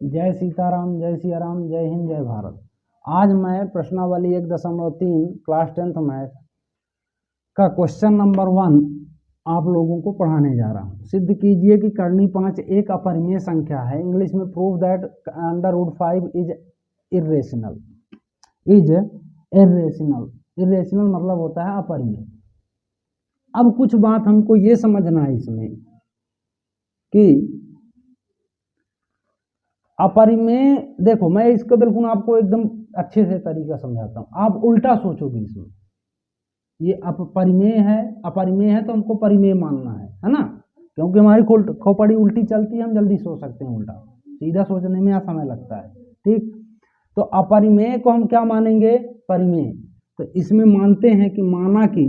जय सीताराम, जय सिया राम, जय हिंद, जय भारत। आज मैं प्रश्नावली 1.3 क्लास 10th मैथ का क्वेश्चन नंबर 1 आप लोगों को पढ़ाने जा रहा हूँ। सिद्ध कीजिए कि करनी 5 एक अपरिमेय संख्या है। इंग्लिश में prove that √5 is irrational. Irrational मतलब होता है अपरिमेय। अब कुछ बात हमको ये समझना है इसमें कि अपरिमेय, देखो मैं इसको बिल्कुल आपको एकदम अच्छे से तरीका समझाता हूँ। आप उल्टा सोचोगे इसमें, ये अपरिमेय है तो हमको परिमेय मानना है ना, क्योंकि हमारी खोपड़ी उल्टी चलती है, हम जल्दी सोच सकते हैं। उल्टा सीधा सोचने में समय लगता है। ठीक, तो अपरिमेय को हम क्या मानेंगे? परिमेय। तो इसमें मानते हैं कि माना कि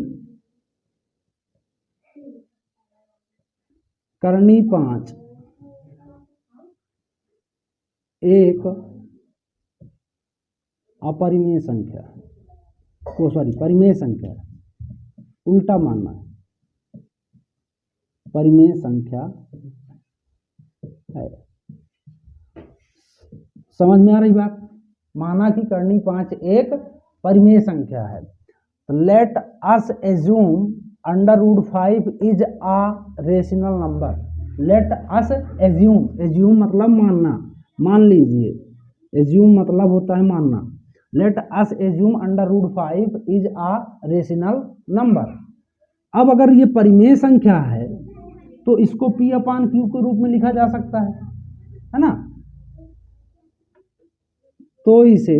करनी 5 एक अपरिमेय संख्या परिमेय संख्या, उल्टा मानना है, परिमेय संख्या है। समझ में आ रही बात? माना कि करनी 5 एक परिमेय संख्या है। तो late us assume √5 is a rational number. Late us assume मतलब मानना, मान लीजिए। एज्यूम मतलब होता है मानना। Late us assume √5 is a rational number. अब अगर ये परिमेय संख्या है तो इसको P/Q के रूप में लिखा जा सकता है ना। तो इसे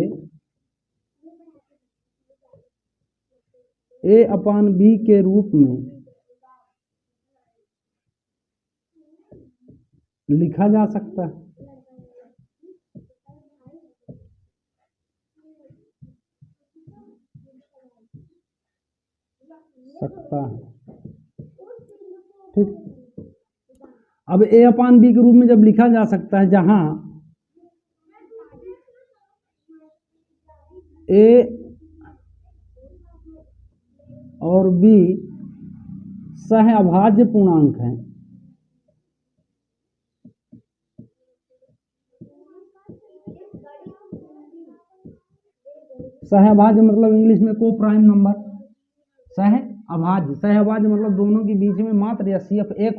A/B के रूप में लिखा जा सकता है। ठीक, अब A/B के रूप में जब लिखा जा सकता है, जहां A और B सहअभाज्य पूर्णांक हैं, सहअभाज्य मतलब इंग्लिश में को प्राइम नंबर। सहअभाज्य मतलब दोनों के बीच में मात्र या CF एक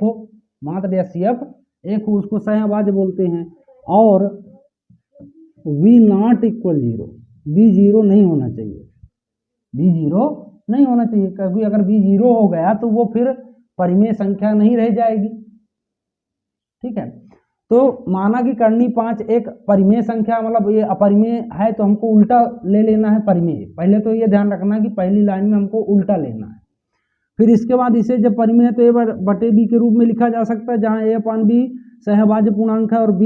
हो, उसको सहअभाज्य बोलते हैं। और V ≠ 0, V 0 नहीं होना चाहिए, क्योंकि अगर V 0 हो गया तो वो फिर परिमेय संख्या नहीं रह जाएगी। ठीक है, तो माना कि करनी 5 एक परिमेय संख्या, मतलब ये अपरिमेय है तो हमको उल्टा ले लेना है परिमेय। पहले तो ये ध्यान रखना कि पहली लाइन में हमको उल्टा लेना है। फिर इसके बाद इसे जब परिमेय है तो A/B के रूप में लिखा जा सकता है, जहाँ A/B सहअभाज्य पूर्णांक है और B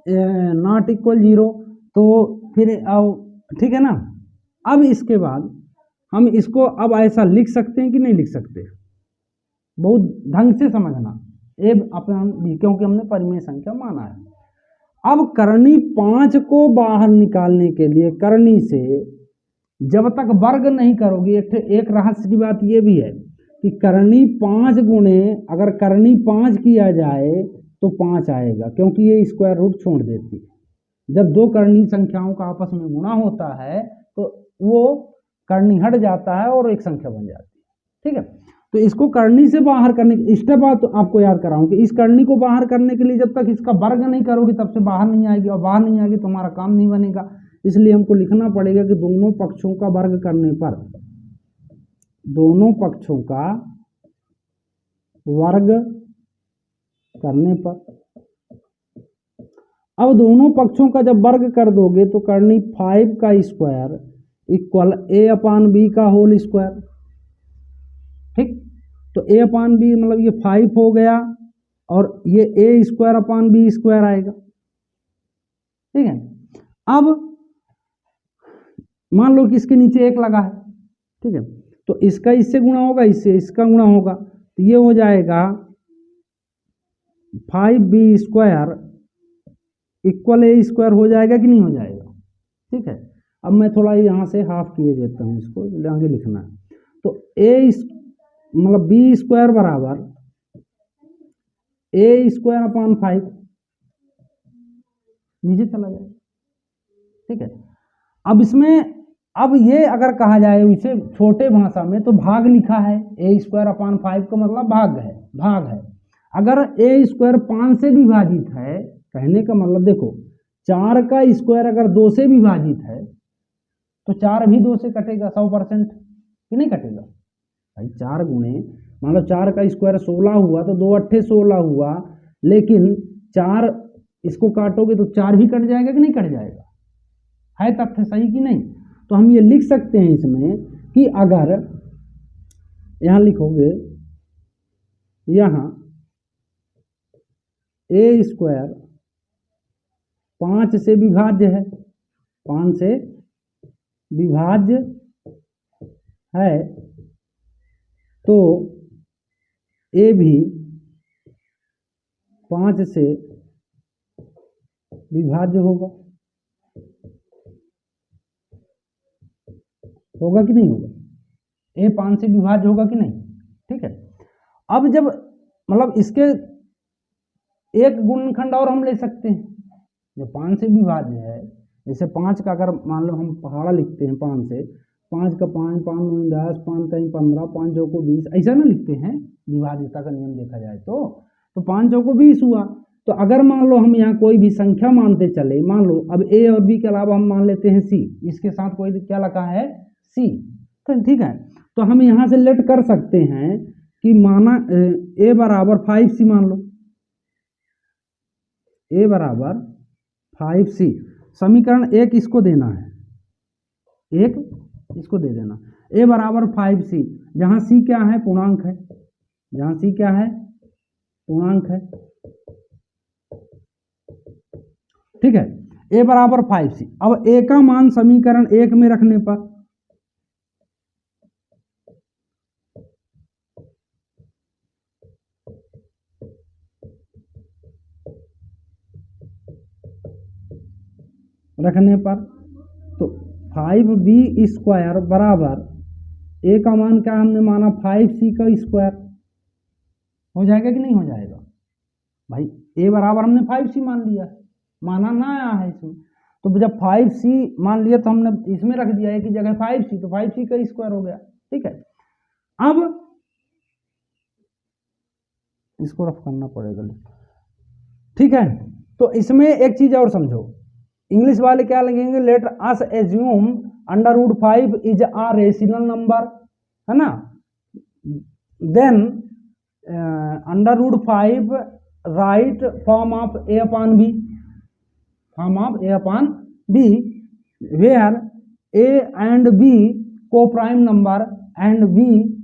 ≠ 0। तो फिर ठीक है ना। अब इसके बाद हम इसको अब ऐसा लिख सकते हैं कि नहीं लिख सकते? बहुत ढंग से समझना, A/B, क्योंकि हमने परिमेय संख्या माना है। अब करनी 5 को बाहर निकालने के लिए करनी से जब तक वर्ग नहीं करोगे, एक रहस्य की बात यह भी है कि करनी 5 गुणे, अगर करनी 5 किया जाए तो 5 आएगा, क्योंकि ये स्क्वायर रूट छोड़ देती है। जब दो करनी संख्याओं का आपस में गुणा होता है तो वो करनी हट जाता है और एक संख्या बन जाती है। ठीक है, तो इसको करनी से बाहर करने स्टेप आपको याद कराऊं कि इस करनी को बाहर करने के लिए जब तक इसका वर्ग नहीं करोगे तब से बाहर नहीं आएगी, और बाहर नहीं आएगी तो हमारा काम नहीं बनेगा। इसलिए हमको लिखना पड़ेगा कि दोनों पक्षों का वर्ग करने पर, दोनों पक्षों का वर्ग करने पर, अब दोनों पक्षों का जब वर्ग कर दोगे तो करनी 5 का स्क्वायर इक्वल A/B का होल स्क्वायर। ठीक, तो A/B मतलब ये 5 हो गया और ये A²/B² आएगा। ठीक है, अब मान लो कि इसके नीचे 1 लगा है। ठीक है, तो इसका इससे गुणा होगा, इससे इसका गुणा होगा, तो ये हो जाएगा 5B² इक्वल A² हो जाएगा कि नहीं हो जाएगा? ठीक है, अब मैं थोड़ा यहाँ से हाफ किए देता हूँ, इसको आगे लिखना है। तो मतलब B² बराबर A² अपॉन 5 नीचे चला जाएगा। ठीक है, अब इसमें अब ये अगर कहा जाए इसे छोटे भाषा में तो भाग लिखा है, a² का मतलब भाग है। अगर a² 5 से विभाजित है, कहने का मतलब देखो 4 का स्क्वायर अगर 2 से विभाजित है तो 4 भी 2 से कटेगा 100% कि नहीं कटेगा भाई। 4 गुणे मान लो 4 का स्क्वायर 16 हुआ तो 2 अट्ठे 16 हुआ, लेकिन 4 इसको काटोगे तो 4 भी कट जाएगा कि नहीं कट जाएगा, है तथ्य सही कि नहीं। तो हम ये लिख सकते हैं इसमें कि अगर यहां लिखोगे यहां a² 5 से विभाज्य है, 5 से विभाज्य है तो a भी 5 से विभाज्य होगा कि नहीं होगा, a 5 से विभाज्य होगा कि नहीं। ठीक है, अब जब मतलब इसके एक गुणनखंड और हम ले सकते हैं जो 5 से विभाज्य है, जैसे 5 का अगर मान लो हम पहाड़ा लिखते हैं 5 से, 5 का 5, 5 9 10, 5 3 15, 5 चौको 20, ऐसा ना लिखते हैं विभाज्यता का नियम देखा जाए तो 5 चौको 20 हुआ। तो अगर मान लो हम यहाँ कोई भी संख्या मानते चले, मान लो अब a और b के अलावा हम मान लेते हैं c, इसके साथ कोई क्या लिखा है c, तो ठीक है। तो हम यहाँ से लेट कर सकते हैं कि माना a बराबर 5c मान लो, a बराबर 5c, समीकरण एक इसको देना है, एक इसको दे देना, a बराबर 5c, जहां c क्या है पूर्णांक है, जहां c क्या है पूर्णांक है। ठीक है, a बराबर 5c। अब a का मान समीकरण एक में रखने पर तो 5b² बराबर a का मान क्या हमने माना 5c का स्क्वायर, हो जाएगा कि नहीं हो जाएगा भाई। a बराबर हमने 5c मान लिया, माना ना आया है इसमें, तो जब 5c मान लिया तो हमने इसमें रख दिया है कि जगह 5c, तो 5c का स्क्वायर हो गया। ठीक है, अब इसको रफ करना पड़ेगा। ठीक है, तो इसमें एक चीज और समझो, इंग्लिश वाले क्या लगेंगे, let us assume √5 is a rational number, है ना, then √5 write form of a/b, where a and b coprime number and b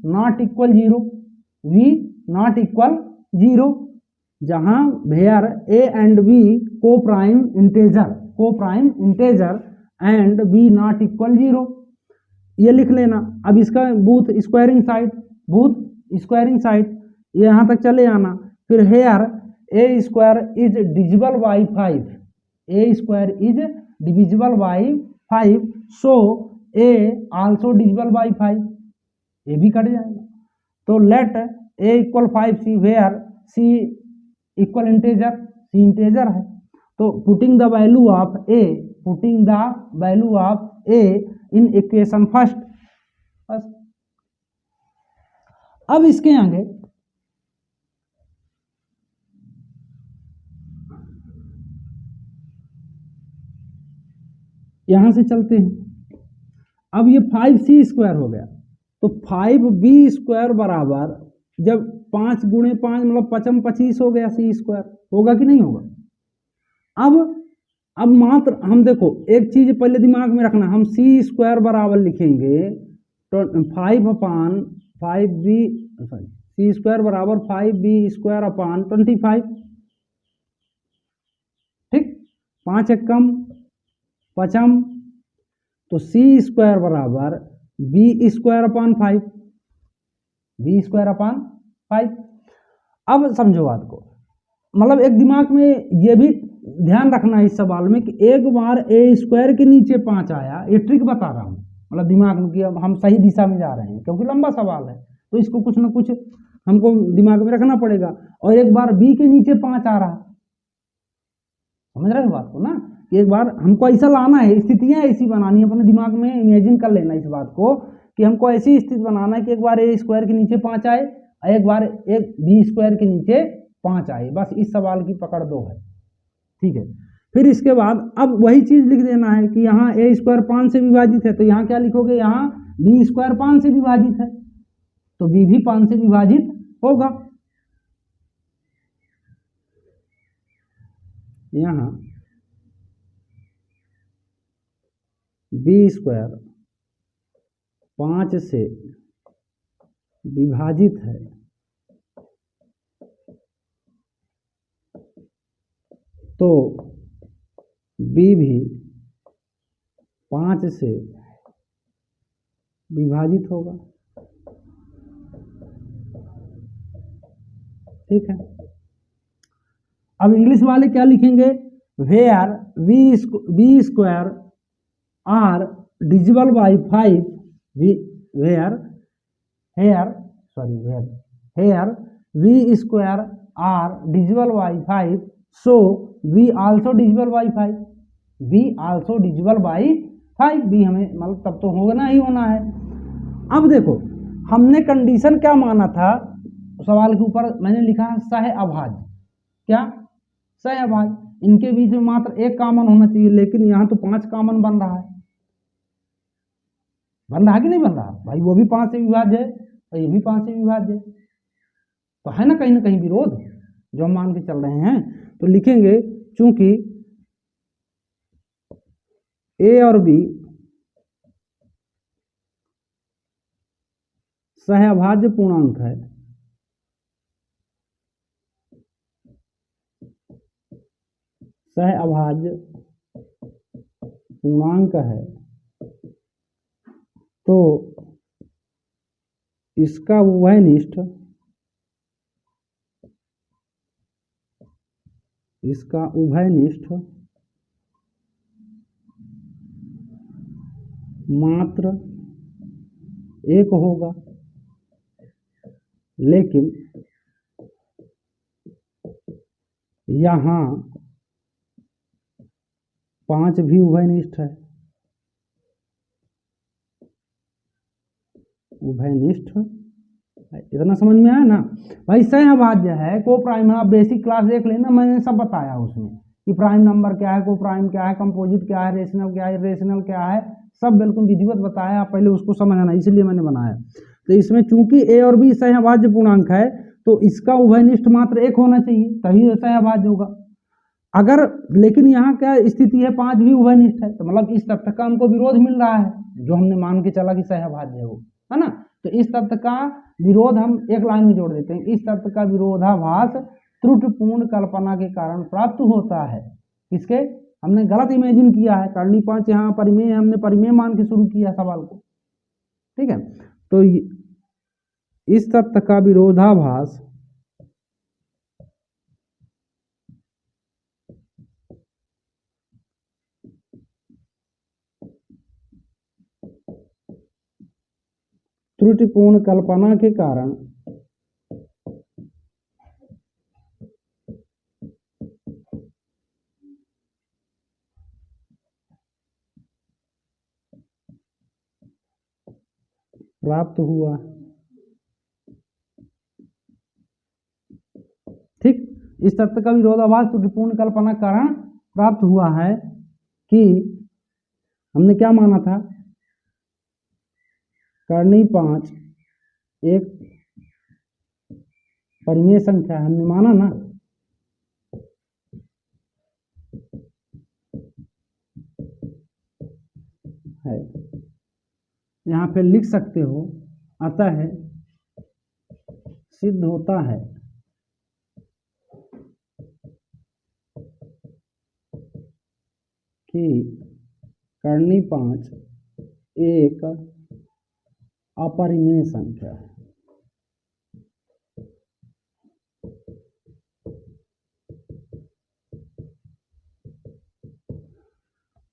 not equal 0, जहां where a and b coprime integer and b not equal 0, ये लिख लेना। अब इसका booth squaring side यहां तक चले आना, फिर here a² is divisible by 5, so a also divisible by 5, ये भी कट जाएगा। तो let a = 5c where c equal integer है, तो putting the value of a in equation first. बस अब इसके आगे यहां से चलते हैं। अब ये 5c² हो गया, तो 5b² बराबर जब 5 गुणे 5 मतलब 5 25 हो गया, c² होगा कि नहीं होगा। अब मात्र हम देखो एक चीज पहले दिमाग में रखना, हम c² बराबर लिखेंगे तो 5/5b c² बराबर 5b² 25। ठीक, 5 एक कम 5, तो c² बराबर b²/5, b²/5। अब समझो बात को, मतलब एक दिमाग में ये भी ध्यान रखना है इस सवाल में कि एक बार a² के नीचे 5 आया, ये ट्रिक बता रहा हूँ, मतलब दिमाग में कि अब हम सही दिशा में जा रहे हैं, क्योंकि लंबा सवाल है तो इसको कुछ ना कुछ हमको दिमाग में रखना पड़ेगा। और एक बार b के नीचे 5 आ रहा, समझ रहे हो बात को ना, कि एक बार हमको ऐसा लाना है, स्थितियां ऐसी बनानी है, अपने दिमाग में इमेजिन कर लेना इस बात को कि हमको ऐसी स्थिति बनाना है कि एक बार ए स्क्वायर के नीचे 5 आए, एक बार एक बी स्क्वायर के नीचे 5 आए। बस इस सवाल की पकड़ दो है, ठीक है। फिर इसके बाद अब वही चीज लिख देना है कि यहाँ ए स्क्वायर 5 से विभाजित है, तो यहाँ क्या लिखोगे, यहाँ बी स्क्वायर 5 से विभाजित है, तो बी भी 5 से विभाजित होगा। यहाँ बी स्क्वायर 5 से विभाजित है, तो बी भी 5 से विभाजित होगा, ठीक है। अब इंग्लिश वाले क्या लिखेंगे, where b square are divisible by 5, where v square are divisible by 5, so v also divisible by 5, v also divisible by 5, b हमें मतलब तब तो होना ही होना है। अब देखो हमने कंडीशन क्या माना था, सवाल के ऊपर मैंने लिखा सह अभाज्य, क्या सह अभाज्य, इनके बीच में मात्र एक कॉमन होना चाहिए, लेकिन यहाँ तो 5 कॉमन बन रहा है, बन रहा कि नहीं बन रहा भाई, वो भी 5 से विभाज्य है और ये भी 5 से विभाज्य है, तो है ना कहीं विरोध जो हम मान के चल रहे हैं। तो लिखेंगे चूंकि ए और बी सहअभाज्य पूर्णांक है, सहअभाज्य पूर्णांक है, तो इसका उभयनिष्ठ मात्र एक होगा, लेकिन यहाँ 5 भी उभयनिष्ठ है, इतना समझ में आया ना भाई। सहअभाज्य है, को प्राइम है, आप बेसिक क्लास देख लेना, मैंने सब बताया उसमें कि प्राइम नंबर क्या है, को प्राइम क्या है, कंपोजिट क्या है, रेशनल क्या है, इरेशनल क्या है, सब बिल्कुल विधिवत बताया, आप पहले उसको समझना, इसलिए मैंने बनाया। तो इसमें चूंकि ए और बी सहअभाज्य पूर्णांक है, तो इसका उभयनिष्ठ मात्र एक होना चाहिए, तभी सहअभाज्य होगा। अगर लेकिन यहाँ क्या स्थिति है, 5 भी उभयनिष्ठ है, तो मतलब इस तथ्य का हमको विरोध मिल रहा है, जो हमने मान के चला कि सहअभाज्य है वो, है ना। तो इस तथ्य का विरोध हम एक लाइन में जोड़ देते हैं, इस तथ्य का विरोधाभास त्रुटिपूर्ण कल्पना के कारण प्राप्त होता है। किसके, हमने गलत इमेजिन किया है, कर्णी 5 यहाँ परिमेय, हमने परिमेय मान के शुरू किया सवाल को, ठीक है। तो इस तथ्य का विरोधाभास त्रुटिपूर्ण कल्पना के कारण प्राप्त हुआ, ठीक। इस तथ्य का विरोधाभास त्रुटिपूर्ण कल्पना के कारण प्राप्त हुआ है कि हमने क्या माना था, कर्णी 5 एक परिमेय संख्या हमने माना ना, है, यहाँ पे लिख सकते हो, अतः सिद्ध होता है कि कर्णी 5 एक अपरिमेय संख्या है।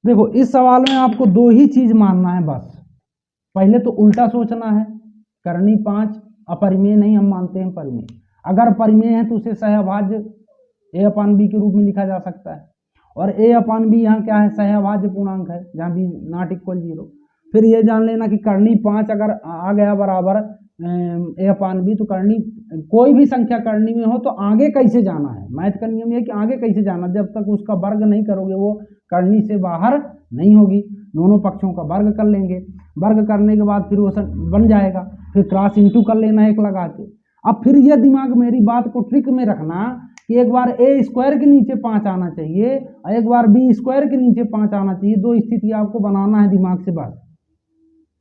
देखो इस सवाल में आपको 2 ही चीज मानना है बस, पहले तो उल्टा सोचना है, कर्णी 5 अपरिमेय नहीं, हम मानते हैं परिमेय, अगर परिमेय है तो उसे सहअभाज्य a/b के रूप में लिखा जा सकता है, और ए अपान बी यहाँ क्या है, सहअभाज्य पूर्णांक है, जहाँ बी नॉट इक्वल 0। फिर ये जान लेना कि करनी 5 अगर आ गया बराबर ए अपान बी, तो करनी कोई भी संख्या करनी में हो तो आगे कैसे जाना है, मैथ का नियम ये है कि आगे कैसे जाना, जब तक उसका वर्ग नहीं करोगे वो करनी से बाहर नहीं होगी। दोनों पक्षों का वर्ग कर लेंगे, वर्ग करने के बाद फिर वो बन जाएगा, फिर क्रॉस इंटू कर लेना एक लगा के। अब फिर ये दिमाग मेरी बात को ट्रिक में रखना कि एक बार ए स्क्वायर के नीचे 5 आना चाहिए और एक बार बी स्क्वायर के नीचे 5 आना चाहिए, दो स्थिति आपको बनाना है दिमाग से बस,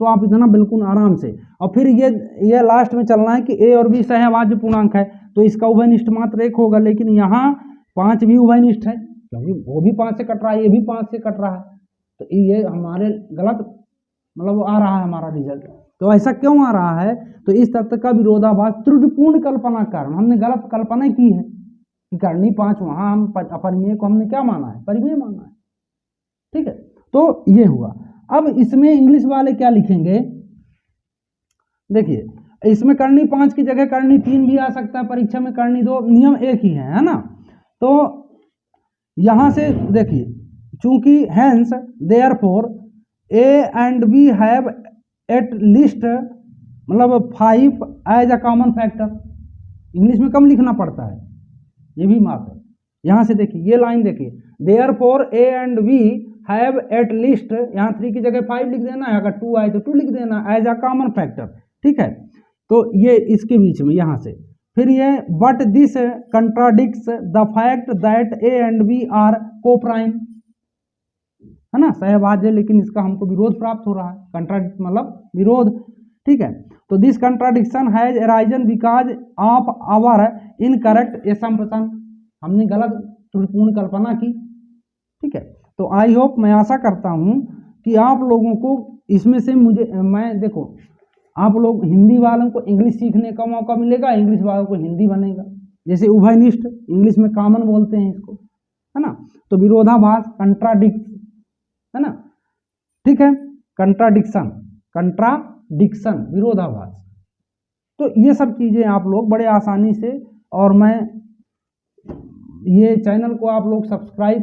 तो आप इतना बिल्कुल आराम से। और फिर ये लास्ट में चलना है कि ए और बी सहअभाज्य पूर्णांक है, तो इसका उभयनिष्ठ मात्र 1 होगा, लेकिन यहाँ 5 भी उभयनिष्ठ है क्योंकि वो भी 5 से कट रहा है, ये भी 5 से कट रहा है, तो ये हमारे गलत मतलब आ रहा है हमारा रिजल्ट। तो ऐसा क्यों आ रहा है, तो इस तथ्य का विरोधाभास त्रुटिपूर्ण कल्पना कारण हमने गलत कल्पना की है कि करनी 5 वहां हम अपरिमेय को हमने क्या माना है, परिमेय माना है। ठीक है, तो ये हुआ। अब इसमें इंग्लिश वाले क्या लिखेंगे, देखिए इसमें करनी 5 की जगह करनी 3 भी आ सकता है, परीक्षा में करनी 2, नियम एक ही है ना। तो यहां से देखिए, चूंकि hence therefore a and b have at least मतलब 5 as a common factor, English में कम लिखना पड़ता है, ये भी बात है। यहां से देखिए ये लाइन देखिए, therefore a and b have at least, यहाँ 3 की जगह 5 लिख देना है, अगर 2 आए तो 2 लिख देना एज अ कॉमन फैक्टर। ठीक है, तो ये इसके बीच में यहाँ से फिर ये but this contradicts the fact that a and b are coprime, है ना, सहभाज्य, लेकिन इसका हमको विरोध प्राप्त हो रहा है, कंट्राडिक्ट मतलब विरोध। ठीक है, तो this contradiction has arisen because of our incorrect assumption, हमने गलत त्रुटिपूर्ण कल्पना की। ठीक है, तो आई होप, मैं आशा करता हूं कि आप लोगों को इसमें से मैं देखो, आप लोग हिंदी वालों को इंग्लिश सीखने का मौका मिलेगा, इंग्लिश वालों को हिंदी बनेगा, जैसे उभयनिष्ठ इंग्लिश में कॉमन बोलते हैं इसको, है ना। तो विरोधाभास कंट्राडिक्ट, है ना, ठीक है, कंट्राडिक्शन विरोधाभास, तो ये सब चीजें आप लोग बड़े आसानी से, और मैं ये चैनल को आप लोग सब्सक्राइब